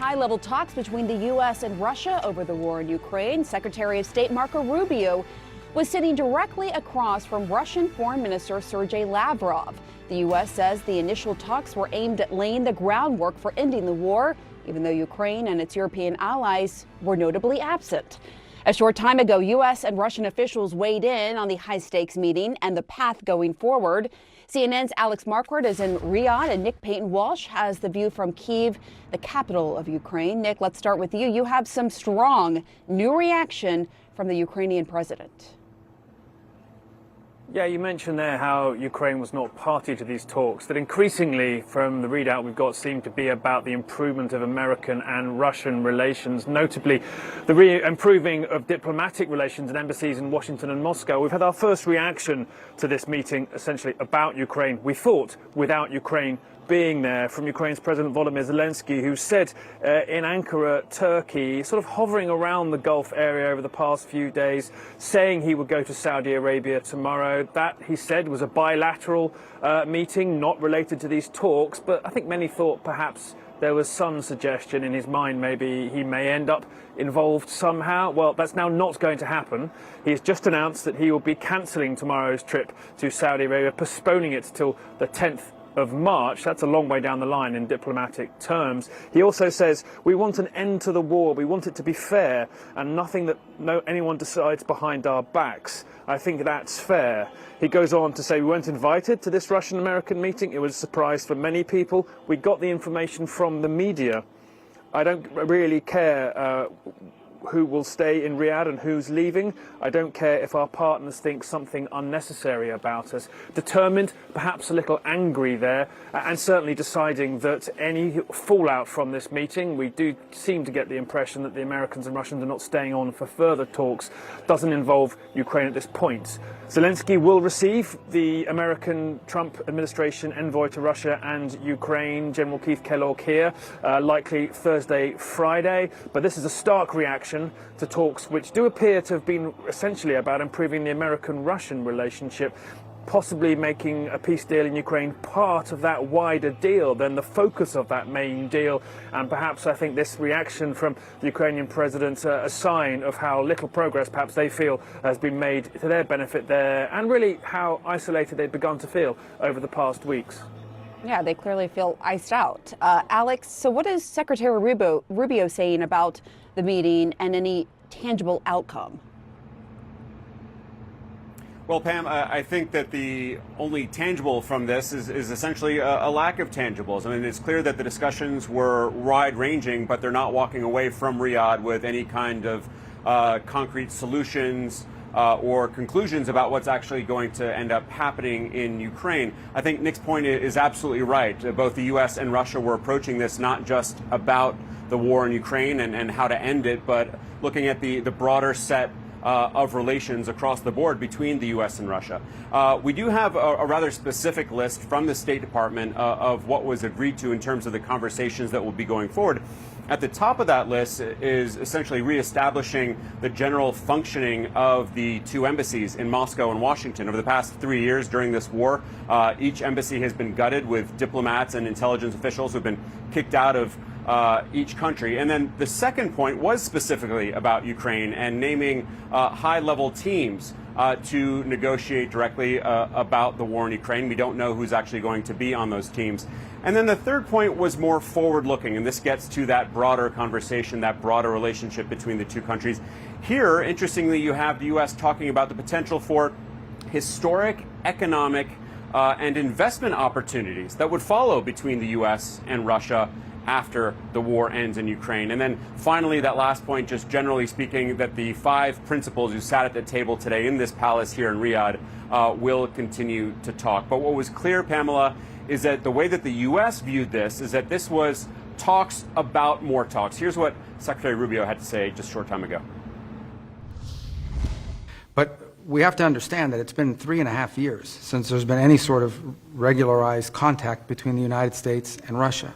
high-level talks between the U.S. and Russia over the war in Ukraine. Secretary of State Marco Rubio was sitting directly across from Russian Foreign Minister Sergei Lavrov. The U.S. says the initial talks were aimed at laying the groundwork for ending the war, even though Ukraine and its European allies were notably absent. A short time ago, U.S. and Russian officials weighed in on the high-stakes meeting and the path going forward. CNN's Alex Marquardt is in Riyadh, and Nick Payton-Walsh has the view from Kyiv, the capital of Ukraine. Nick, let's start with you. You have some strong new reaction from the Ukrainian president. Yeah, you mentioned there how Ukraine was not party to these talks, that increasingly from the readout we've got seemed to be about the improvement of American and Russian relations, notably the improving of diplomatic relations and embassies in Washington and Moscow. We've had our first reaction to this meeting essentially about Ukraine. We thought without Ukraine being there, from Ukraine's President Volodymyr Zelensky, who said in Ankara, Turkey, sort of hovering around the Gulf area over the past few days, saying he would go to Saudi Arabia tomorrow. That, he said, was a bilateral meeting, not related to these talks, but I think many thought perhaps there was some suggestion in his mind maybe he may end up involved somehow. Well, that's now not going to happen. He has just announced that he will be cancelling tomorrow's trip to Saudi Arabia, postponing it till the 10th of March. That's a long way down the line in diplomatic terms. He also says, we want an end to the war, we want it to be fair, and nothing that anyone decides behind our backs. I think that's fair. He goes on to say, we weren't invited to this Russian-American meeting. It was a surprise for many people. We got the information from the media. I don't really care who will stay in Riyadh and who's leaving. I don't care if our partners think something unnecessary about us. Determined, perhaps a little angry there, and certainly deciding that any fallout from this meeting, we do seem to get the impression that the Americans and Russians are not staying on for further talks, doesn't involve Ukraine at this point. Zelensky will receive the American Trump administration envoy to Russia and Ukraine, General Keith Kellogg, here, likely Thursday, Friday. But this is a stark reaction to talks which do appear to have been essentially about improving the American-Russian relationship, possibly making a peace deal in Ukraine part of that wider deal, then the focus of that main deal. And perhaps I think this reaction from the Ukrainian president a sign of how little progress perhaps they feel has been made to their benefit there, and really how isolated they've begun to feel over the past weeks. Yeah, they clearly feel iced out. Alex, so what is Secretary Rubio saying about the meeting and any tangible outcome? Well, Pam, I think that the only tangible from this is essentially a lack of tangibles. I mean, it's clear that the discussions were wide-ranging, but they're not walking away from Riyadh with any kind of concrete solutions or conclusions about what's actually going to end up happening in Ukraine. I think Nick's point is absolutely right. Both the U.S. and Russia were approaching this not just about the war in Ukraine and how to end it, but looking at the broader set of relations across the board between the U.S. and Russia. We do have a rather specific list from the State Department of what was agreed to in terms of the conversations that will be going forward. At the top of that list is essentially reestablishing the general functioning of the two embassies in Moscow and Washington. Over the past 3 years during this war, each embassy has been gutted, with diplomats and intelligence officials who've been kicked out of each country. And then the second point was specifically about Ukraine and naming high-level teams to negotiate directly about the war in Ukraine. We don't know who's actually going to be on those teams. And then the third point was more forward-looking, and this gets to that broader conversation, that broader relationship between the two countries. Here, interestingly, you have the U.S. talking about the potential for historic economic and investment opportunities that would follow between the U.S. and Russia after the war ends in Ukraine. And then finally, that last point, just generally speaking, that the 5 principals who sat at the table today in this palace here in Riyadh will continue to talk. But what was clear, Pamela, is that the way that the U.S. viewed this is that this was talks about more talks. Here's what Secretary Rubio had to say just a short time ago. But we have to understand that it's been 3.5 years since there's been any sort of regularized contact between the United States and Russia,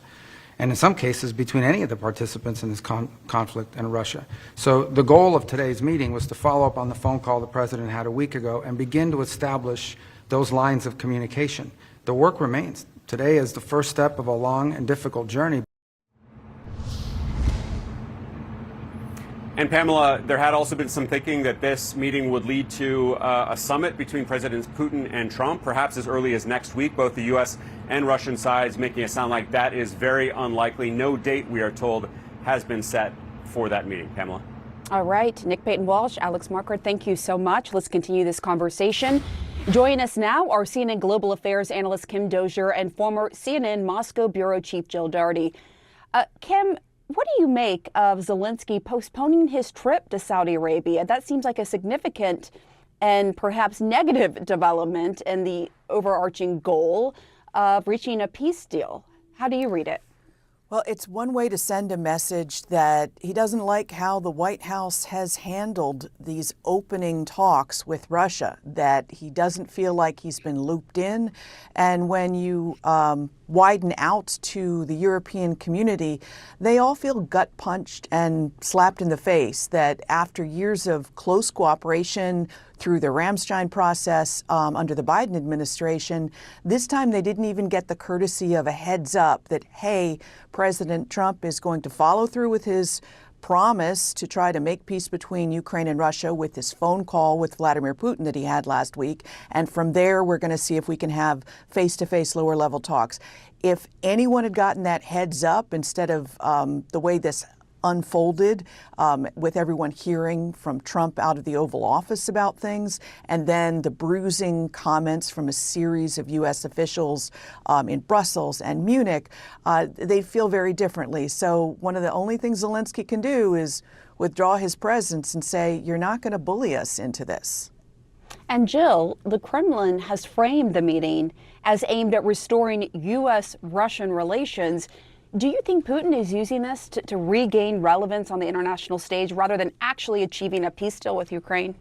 and in some cases between any of the participants in this conflict and Russia. So the goal of today's meeting was to follow up on the phone call the President had a week ago and begin to establish those lines of communication. The work remains. Today is the first step of a long and difficult journey. And Pamela, there had also been some thinking that this meeting would lead to a summit between Presidents Putin and Trump, perhaps as early as next week. Both the U.S. and Russian sides making it sound like that is very unlikely. No date, we are told, has been set for that meeting. Pamela. All right. Nick Payton-Walsh, Alex Marquardt, thank you so much. Let's continue this conversation. Joining us now are CNN Global Affairs analyst Kim Dozier and former CNN Moscow Bureau Chief Jill Doherty. Kim, what do you make of Zelensky postponing his trip to Saudi Arabia? That seems like a significant and perhaps negative development in the overarching goal of reaching a peace deal. How do you read it? Well, it's one way to send a message that he doesn't like how the White House has handled these opening talks with Russia, that he doesn't feel like he's been looped in. And when you widen out to the European community, they all feel gut punched and slapped in the face that after years of close cooperation through the Ramstein process under the Biden administration, this time they didn't even get the courtesy of a heads up that, hey, President Trump is going to follow through with his promise to try to make peace between Ukraine and Russia with this phone call with Vladimir Putin that he had last week. And from there, we're going to see if we can have face-to-face lower level talks. If anyone had gotten that heads up instead of the way this unfolded, with everyone hearing from Trump out of the Oval Office about things, and then the bruising comments from a series of U.S. officials in Brussels and Munich, they feel very differently. So one of the only things Zelensky can do is withdraw his presence and say, you're not going to bully us into this. And Jill, the Kremlin has framed the meeting as aimed at restoring U.S.-Russian relations. Do you think Putin is using this to regain relevance on the international stage rather than actually achieving a peace deal with Ukraine?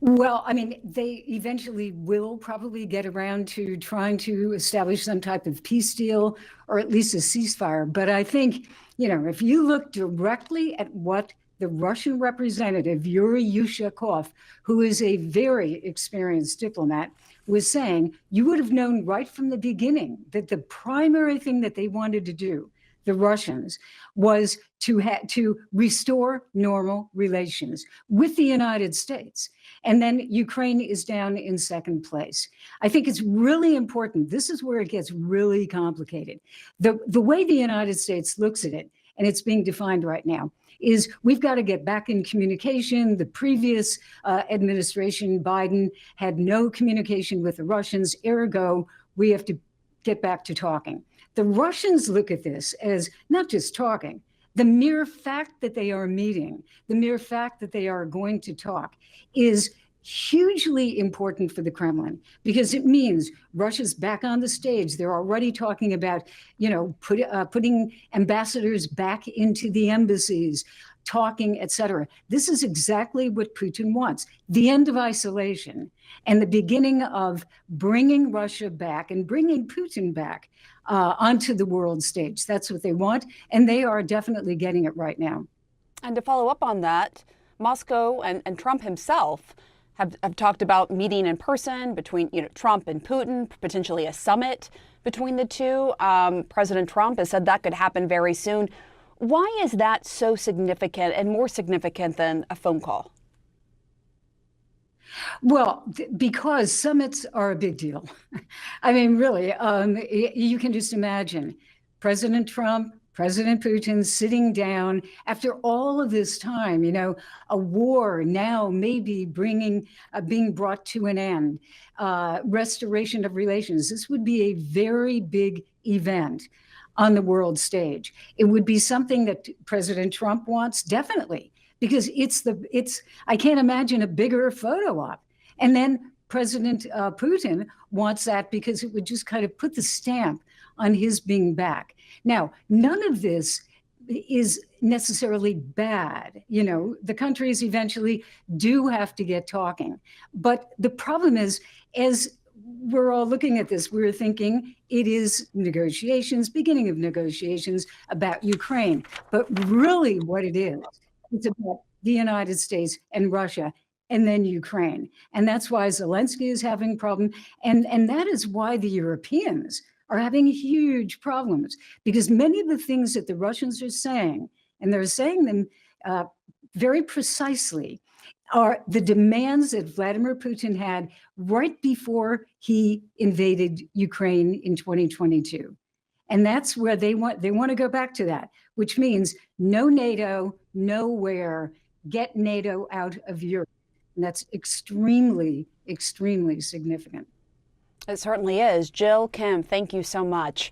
Well, I mean, they eventually will probably get around to trying to establish some type of peace deal or at least a ceasefire. But I think, you know, if you look directly at what the Russian representative, Yuri Yushakov, who is a very experienced diplomat, was saying, you would have known right from the beginning that the primary thing that they wanted to do, the Russians, was to restore normal relations with the United States. And then Ukraine is down in second place. I think it's really important. This is where it gets really complicated. The way the United States looks at it, and it's being defined right now, is we've got to get back in communication. The previous administration, Biden, had no communication with the Russians. Ergo, we have to get back to talking. The Russians look at this as not just talking. The mere fact that they are meeting, the mere fact that they are going to talk is hugely important for the Kremlin, because it means Russia's back on the stage. They're already talking about, you know, putting ambassadors back into the embassies, talking, et cetera. This is exactly what Putin wants. The end of isolation and the beginning of bringing Russia back and bringing Putin back onto the world stage. That's what they want. And they are definitely getting it right now. And to follow up on that, Moscow and Trump himself have talked about meeting in person between, you know, Trump and Putin, potentially a summit between the two. President Trump has said that could happen very soon. Why is that so significant and more significant than a phone call? Well, because summits are a big deal. I mean, really, you can just imagine President Trump, President Putin sitting down after all of this time, you know, a war now maybe being brought to an end, restoration of relations. This would be a very big event on the world stage. It would be something that President Trump wants, definitely, because I can't imagine a bigger photo op. And then President Putin wants that because it would just kind of put the stamp on his being back. Now, none of this is necessarily bad. You know, the countries eventually do have to get talking. But the problem is, as we're all looking at this, we're thinking it is negotiations, beginning of negotiations about Ukraine. But really what it is, it's about the United States and Russia and then Ukraine. And that's why Zelensky is having a problem. And that is why the Europeans are having huge problems, because many of the things that the Russians are saying and they're saying them very precisely, are the demands that Vladimir Putin had right before he invaded Ukraine in 2022. And that's where they want to go back to that, which means no NATO, nowhere, get NATO out of Europe. And that's extremely, extremely significant. It certainly is. Jill, Kim, thank you so much.